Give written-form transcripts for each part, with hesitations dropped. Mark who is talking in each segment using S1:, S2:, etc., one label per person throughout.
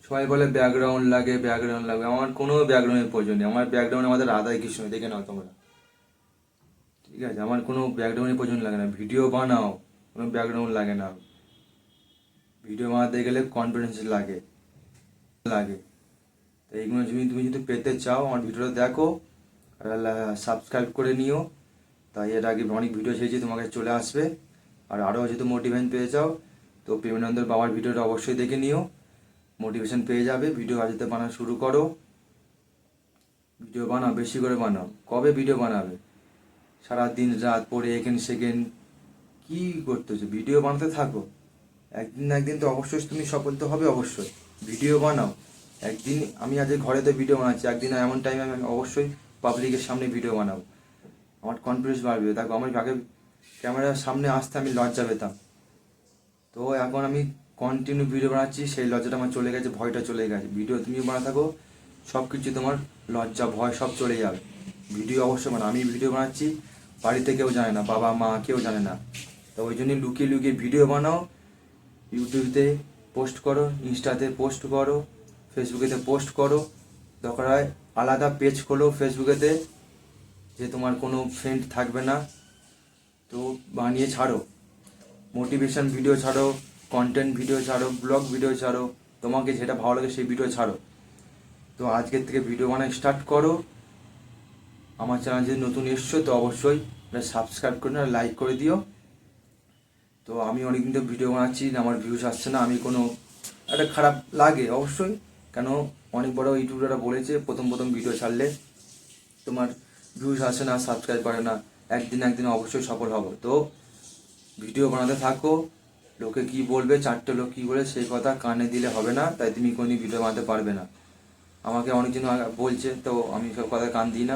S1: সবাই বলে ব্যাকগ্রাউন্ড লাগে, ব্যাকগ্রাউন্ড লাগবে। আমার কোনো ব্যাকগ্রাউন্ডের প্রয়োজন নেই। আমার ব্যাকগ্রাউন্ড আমাদের রাধাই কৃষ্ণ, দেখে নাও তোমরা। ঠিক আছে, আমার কোনো ব্যাকগ্রাউন্ডের প্রয়োজন লাগে না। ভিডিও বানাও, কোনো ব্যাকগ্রাউন্ড লাগে না। ভিডিও বানাতে গেলে কনফিডেন্স লাগে লাগে তো এইগুলো তুমি তুমি যদি পেতে চাও আমার ভিডিওটা দেখো আর সাবস্ক্রাইব করে নিও। তাই এর আগে অনেক ভিডিও ছেড়েছি, তোমাকে চলে আসবে। আর আরও যদি মোটিভেশন পেয়ে যাও তো প্রেমানন্দের বাবার ভিডিওটা অবশ্যই দেখে নিও, মোটিভেশন পেয়ে যাবে। ভিডিও আজকে বানানো শুরু করো, ভিডিও বানাও, বেশি করে বানাও। কবে ভিডিও বানাবে? সারা দিন রাত পড়ে এখানে সেকেন্ড কী করতেছো? ভিডিও বানাতে থাকো, একদিন না একদিন তো অবশ্যই তুমি সফল তো হবে। অবশ্যই ভিডিও বানাও। একদিন আমি আজ ঘরেতে ভিডিও বানাচ্ছি, একদিন এমন টাইমে আমি অবশ্যই পাবলিকের সামনে ভিডিও বানাবো। আমার কনফিডেন্স বাড়বে। দেখো আমার আগে ক্যামেরার সামনে আসতে আমি লজ্জা পেতাম, তো এখন আমি কন্টিনিউ ভিডিও বানাচ্ছি, সেই লজ্জাটা আমার চলে গেছে, ভয়টা চলে গেছে। ভিডিও তুমি বানা থাকো, সব কিছু তোমার লজ্জা ভয় সব চলে যাবে। ভিডিও অবশ্যই বানাও। আমি ভিডিও বানাচ্ছি, বাড়িতে কেউ জানে না, বাবা মা কেউ জানে না। তো ওই জন্যই লুকিয়ে লুকিয়ে ভিডিও বানাও, ইউটিউবে পোস্ট করো, ইনস্টাতে পোস্ট করো, ফেসবুকেতে পোস্ট করো। দরকার হয় আলাদা পেজ খোলো ফেসবুকেতে, যে তোমার কোনো ফ্রেন্ড থাকবে না, তো বানিয়ে ছাড়ো। মোটিভেশন ভিডিও ছাড়ো, কন্টেন্ট ভিডিও ছাড়ো, ব্লগ ভিডিও ছাড়ো, তোমাকে যেটা ভালো লাগে সেই ভিডিও ছাড়ো। তো আজকের থেকে ভিডিও বানানো স্টার্ট করো। আমার চ্যানেল যদি নতুন এসছো তো অবশ্যই সাবস্ক্রাইব করে না, লাইক করে দিও। তো আমি অনেকদিন তো ভিডিও বানাচ্ছি, আমার ভিউজ আসছে না, আমি কোনো একটা খারাপ লাগে অবশ্যই। কেন, অনেক বড় ইউটিউবাররা বলেছে প্রথম প্রথম ভিডিও ছাড়লে তোমার ভিউজ আসে না, সাবস্ক্রাইব করে না, একদিন একদিন অবশ্যই সফল হবো। তো ভিডিও বানাতে থাকো, লোকে কি বলবে, চারটে লোক কী বলে সেই কথা কানে দিলে হবে না, তাই তুমি কোনোদিন ভিডিও বানাতে পারবে না। আমাকে অনেকজন বলছে, তো আমি সব কথা কান দিই না।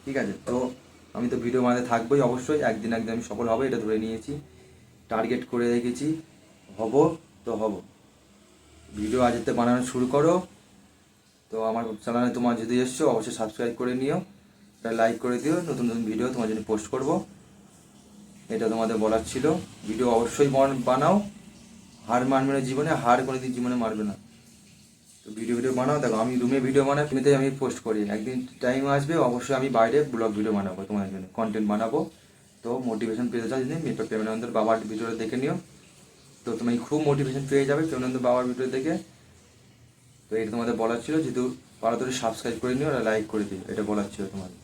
S1: ঠিক আছে, তো আমি তো ভিডিও বানাতে থাকবোই অবশ্যই, একদিন একদিন আমি সফল হবো, এটা ধরে নিয়েছি, টার্গেট করে রেখেছি, হব তো হব। ভিডিও আজকে বানানো শুরু করো। তো আমার চ্যানেলে তোমার যদি এসছো অবশ্যই সাবস্ক্রাইব করে নিও, এটা লাইক করে দিও, নতুন নতুন ভিডিও তোমার জন্য পোস্ট করব। এটা তোমাদের বলার ছিল। ভিডিও অবশ্যই বানাও, হার মানবে না জীবনে, হার কোনোদিন জীবনে মারবে না। তো ভিডিও বানাও। দেখো আমি রুমে ভিডিও বানাই, তুমিতে আমি পোস্ট করি। একদিন টাইম আসবে অবশ্যই আমি বাইরে ব্লগ ভিডিও বানাবো, তোমাদের জন্য কন্টেন্ট বানাবো। তো মোটিভেশন পেতে চাও যদি প্রেমানন্দের বাবার ভিডিওটা দেখে নিও, তো তুমি খুব মোটিভেশন পেয়ে যাবে প্রেমানন্দ বাবার ভিডিও দেখে। তো এটা তোমাদের বলার ছিল, যেহেতু পারো সাবস্ক্রাইব করে নিও আর লাইক করে দিও, এটা বলার ছিল তোমাদের।